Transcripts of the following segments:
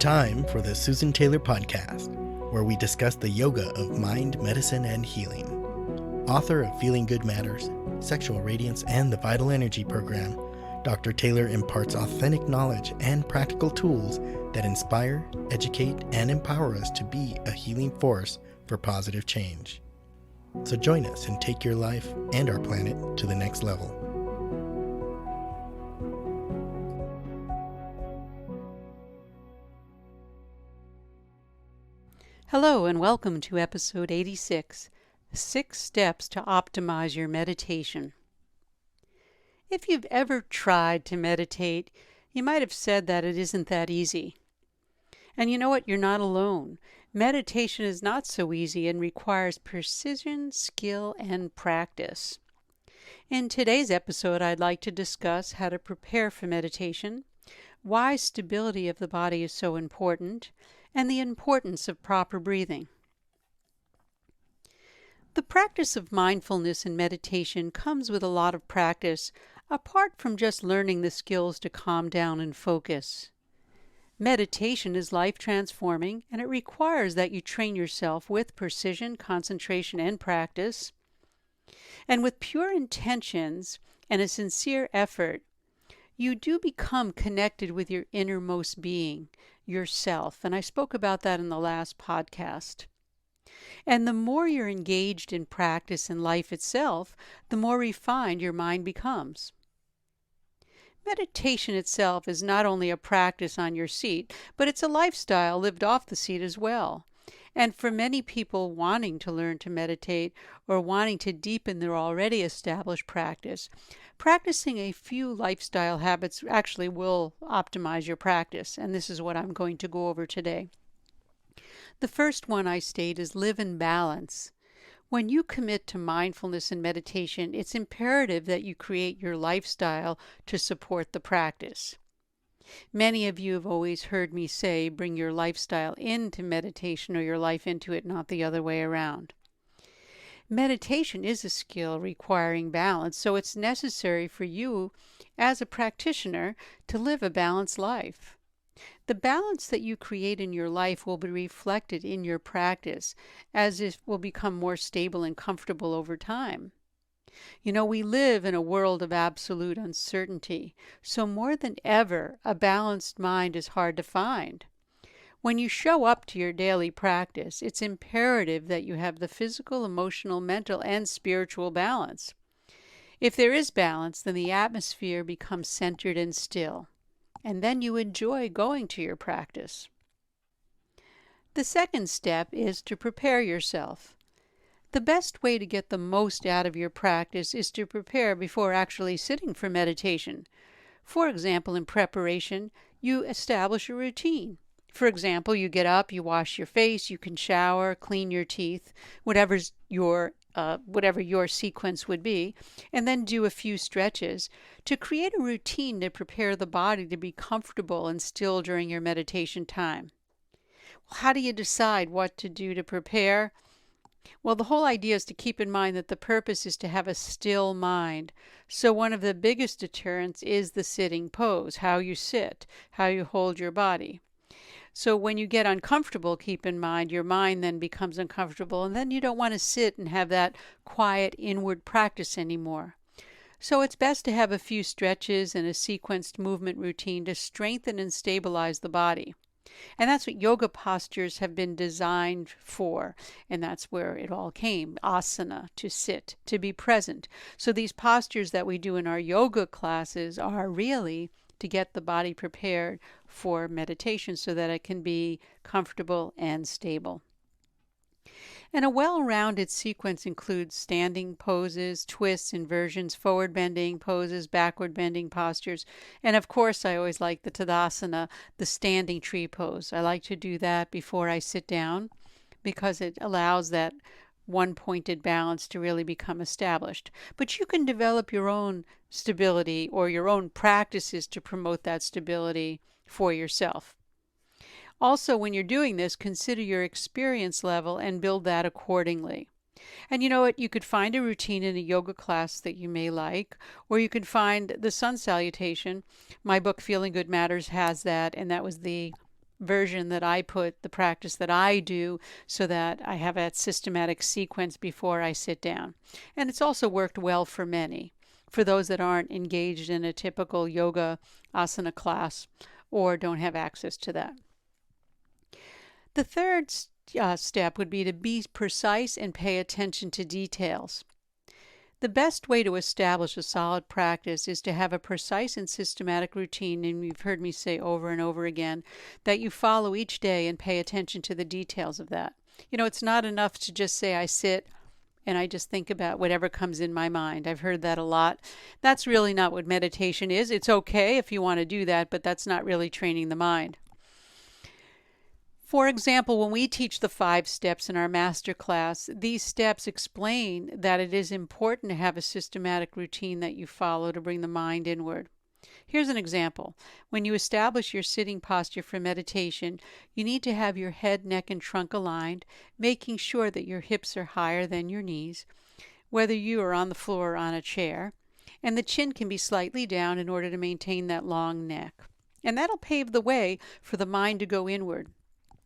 time for the Susan Taylor Podcast, where we discuss the yoga of mind, medicine, and healing. Author of Feeling Good Matters, Sexual Radiance, and the Vital Energy Program, Dr. Taylor imparts authentic knowledge and practical tools that inspire, educate, and empower us to be a healing force for positive change. So join us and take your life and our planet to the next level. Hello and welcome to episode 86, 6 Steps to Optimize Your Meditation. If you've ever tried to meditate, you might have said that it isn't that easy. And you know what? You're not alone. Meditation is not so easy and requires precision, skill, and practice. In today's episode, I'd like to discuss how to prepare for meditation, why stability of the body is so important, and the importance of proper breathing. The practice of mindfulness and meditation comes with a lot of practice, apart from just learning the skills to calm down and focus. Meditation is life-transforming, and it requires that you train yourself with precision, concentration, and practice. And with pure intentions and a sincere effort, you do become connected with your innermost being, yourself. And I spoke about that in the last podcast. And the more you're engaged in practice and life itself, the more refined your mind becomes. Meditation itself is not only a practice on your seat, but it's a lifestyle lived off the seat as well. And for many people wanting to learn to meditate or wanting to deepen their already established practice, practicing a few lifestyle habits actually will optimize your practice, and this is what I'm going to go over today. The first one I state is live in balance. When you commit to mindfulness and meditation, it's imperative that you create your lifestyle to support the practice. Many of you have always heard me say, bring your lifestyle into meditation or your life into it, not the other way around. Meditation is a skill requiring balance, so it's necessary for you as a practitioner to live a balanced life. The balance that you create in your life will be reflected in your practice, as it will become more stable and comfortable over time. You know, we live in a world of absolute uncertainty, so more than ever, a balanced mind is hard to find. When you show up to your daily practice, it's imperative that you have the physical, emotional, mental, and spiritual balance. If there is balance, then the atmosphere becomes centered and still, and then you enjoy going to your practice. The second step is to prepare yourself. The best way to get the most out of your practice is to prepare before actually sitting for meditation. For example, in preparation, you establish a routine. For example, you get up, you wash your face, you can shower, clean your teeth, whatever your sequence would be, and then do a few stretches to create a routine to prepare the body to be comfortable and still during your meditation time. Well, how do you decide what to do to prepare? Well, the whole idea is to keep in mind that the purpose is to have a still mind. So one of the biggest deterrents is the sitting pose, how you sit, how you hold your body. So when you get uncomfortable, keep in mind your mind then becomes uncomfortable, and then you don't want to sit and have that quiet inward practice anymore. So it's best to have a few stretches and a sequenced movement routine to strengthen and stabilize the body. And that's what yoga postures have been designed for, and that's where it all came. Asana, to sit, to be present. So these postures that we do in our yoga classes are really to get the body prepared for meditation so that it can be comfortable and stable. And a well-rounded sequence includes standing poses, twists, inversions, forward bending poses, backward bending postures. And of course, I always like the Tadasana, the standing tree pose. I like to do that before I sit down because it allows that one-pointed balance to really become established. But you can develop your own stability or your own practices to promote that stability for yourself. Also, when you're doing this, consider your experience level and build that accordingly. And you know what? You could find a routine in a yoga class that you may like, or you could find the sun salutation. My book, Feeling Good Matters, has that, and that was the version that I put, the practice that I do, so that I have that systematic sequence before I sit down. And it's also worked well for many, for those that aren't engaged in a typical yoga asana class or don't have access to that. The third step would be to be precise and pay attention to details. The best way to establish a solid practice is to have a precise and systematic routine, and you've heard me say over and over again, that you follow each day and pay attention to the details of that. It's not enough to just say I sit and I just think about whatever comes in my mind. I've heard that a lot. That's really not what meditation is. It's okay if you want to do that, but that's not really training the mind. For example, when we teach the 5 steps in our master class, these steps explain that it is important to have a systematic routine that you follow to bring the mind inward. Here's an example. When you establish your sitting posture for meditation, you need to have your head, neck, and trunk aligned, making sure that your hips are higher than your knees, whether you are on the floor or on a chair, and the chin can be slightly down in order to maintain that long neck. And that'll pave the way for the mind to go inward.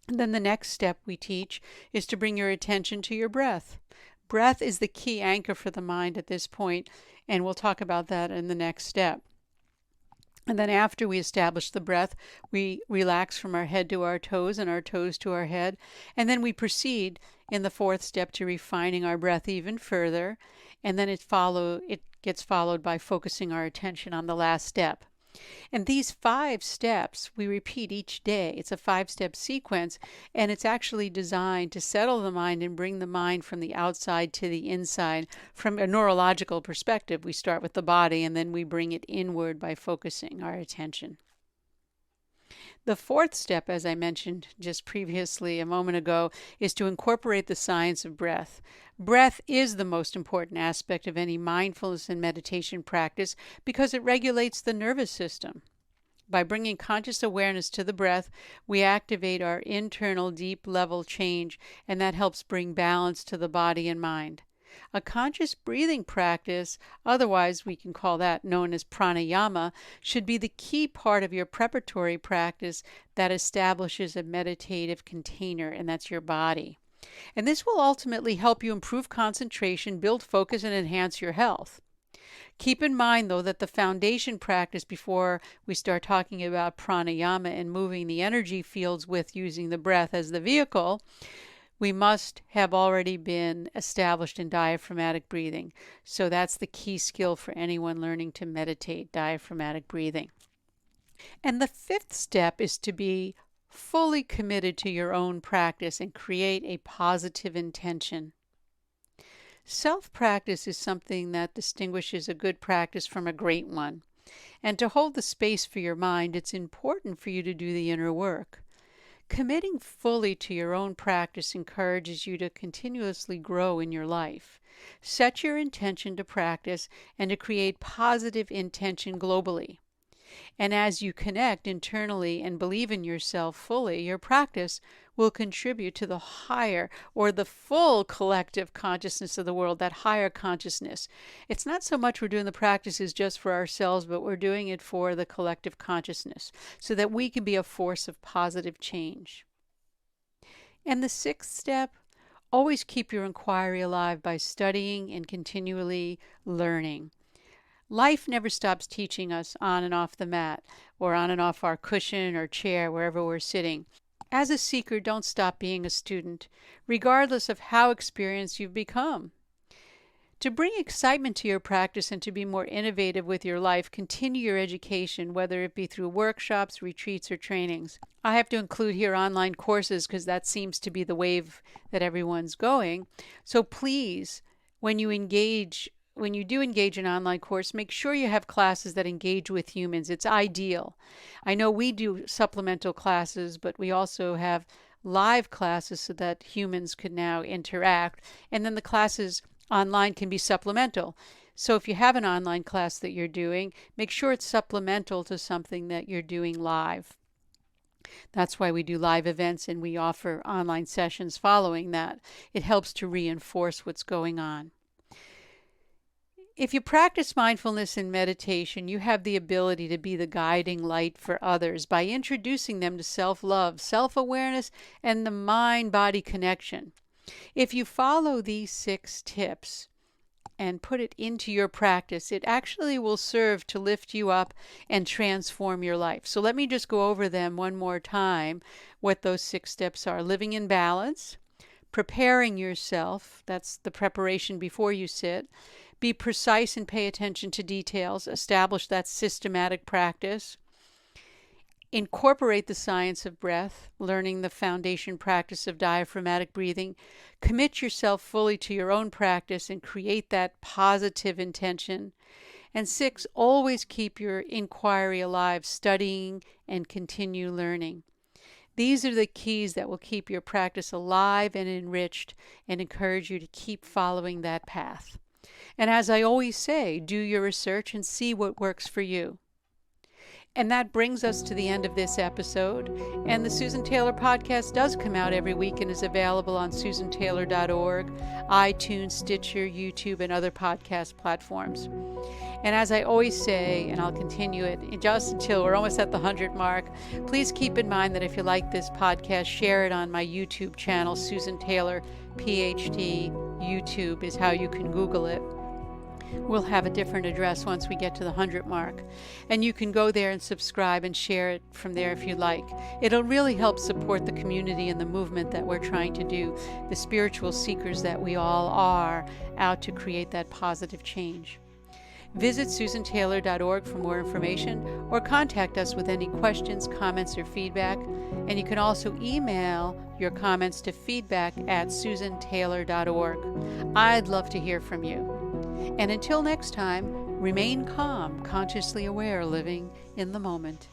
And then the next step we teach is to bring your attention to your breath. Breath is the key anchor for the mind at this point, and we'll talk about that in the next step. And then after we establish the breath, we relax from our head to our toes and our toes to our head. And then we proceed in the 4th step to refining our breath even further. And then it gets followed by focusing our attention on the last step. And these 5 steps we repeat each day. It's a 5-step sequence, and it's actually designed to settle the mind and bring the mind from the outside to the inside. From a neurological perspective, we start with the body, and then we bring it inward by focusing our attention. The 4th step, as I mentioned just previously a moment ago, is to incorporate the science of breath. Breath is the most important aspect of any mindfulness and meditation practice because it regulates the nervous system. By bringing conscious awareness to the breath, we activate our internal deep level change, and that helps bring balance to the body and mind. A conscious breathing practice, otherwise we can call that known as pranayama, should be the key part of your preparatory practice that establishes a meditative container, and that's your body. And this will ultimately help you improve concentration, build focus, and enhance your health. Keep in mind, though, that the foundation practice before we start talking about pranayama and moving the energy fields with using the breath as the vehicle, we must have already been established in diaphragmatic breathing. So that's the key skill for anyone learning to meditate, diaphragmatic breathing. And the 5th step is to be fully committed to your own practice and create a positive intention. Self-practice is something that distinguishes a good practice from a great one. And to hold the space for your mind, it's important for you to do the inner work. Committing fully to your own practice encourages you to continuously grow in your life. Set your intention to practice and to create positive intention globally. And as you connect internally and believe in yourself fully, your practice will contribute to the higher or the full collective consciousness of the world, that higher consciousness. It's not so much we're doing the practices just for ourselves, but we're doing it for the collective consciousness so that we can be a force of positive change. And the 6th step, always keep your inquiry alive by studying and continually learning. Life never stops teaching us on and off the mat or on and off our cushion or chair, wherever we're sitting. As a seeker, don't stop being a student, regardless of how experienced you've become. To bring excitement to your practice and to be more innovative with your life, continue your education, whether it be through workshops, retreats, or trainings. I have to include here online courses because that seems to be the wave that everyone's going. So please, when you do engage in an online course, make sure you have classes that engage with humans. It's ideal. I know we do supplemental classes, but we also have live classes so that humans could now interact. And then the classes online can be supplemental. So if you have an online class that you're doing, make sure it's supplemental to something that you're doing live. That's why we do live events and we offer online sessions following that. It helps to reinforce what's going on. If you practice mindfulness and meditation, you have the ability to be the guiding light for others by introducing them to self-love, self-awareness, and the mind-body connection. If you follow these 6 tips and put it into your practice, it actually will serve to lift you up and transform your life. So let me just go over them one more time, what those 6 steps are. Living in balance, preparing yourself, that's the preparation before you sit. Be precise and pay attention to details. Establish that systematic practice. Incorporate the science of breath, learning the foundation practice of diaphragmatic breathing. Commit yourself fully to your own practice and create that positive intention. And 6, always keep your inquiry alive, studying and continue learning. These are the keys that will keep your practice alive and enriched and encourage you to keep following that path. And as I always say, do your research and see what works for you. And that brings us to the end of this episode. And the Susan Taylor Podcast does come out every week and is available on susantaylor.org, iTunes, Stitcher, YouTube, and other podcast platforms. And as I always say, and I'll continue it just until we're almost at the 100 mark, please keep in mind that if you like this podcast, share it on my YouTube channel, Susan Taylor, PhD. YouTube is how you can Google it. We'll have a different address once we get to the 100 mark. And you can go there and subscribe and share it from there if you like. It'll really help support the community and the movement that we're trying to do, the spiritual seekers that we all are out to create that positive change. Visit susantaylor.org for more information or contact us with any questions, comments, or feedback. And you can also email your comments to feedback@susantaylor.org. I'd love to hear from you. And until next time, remain calm, consciously aware, living in the moment.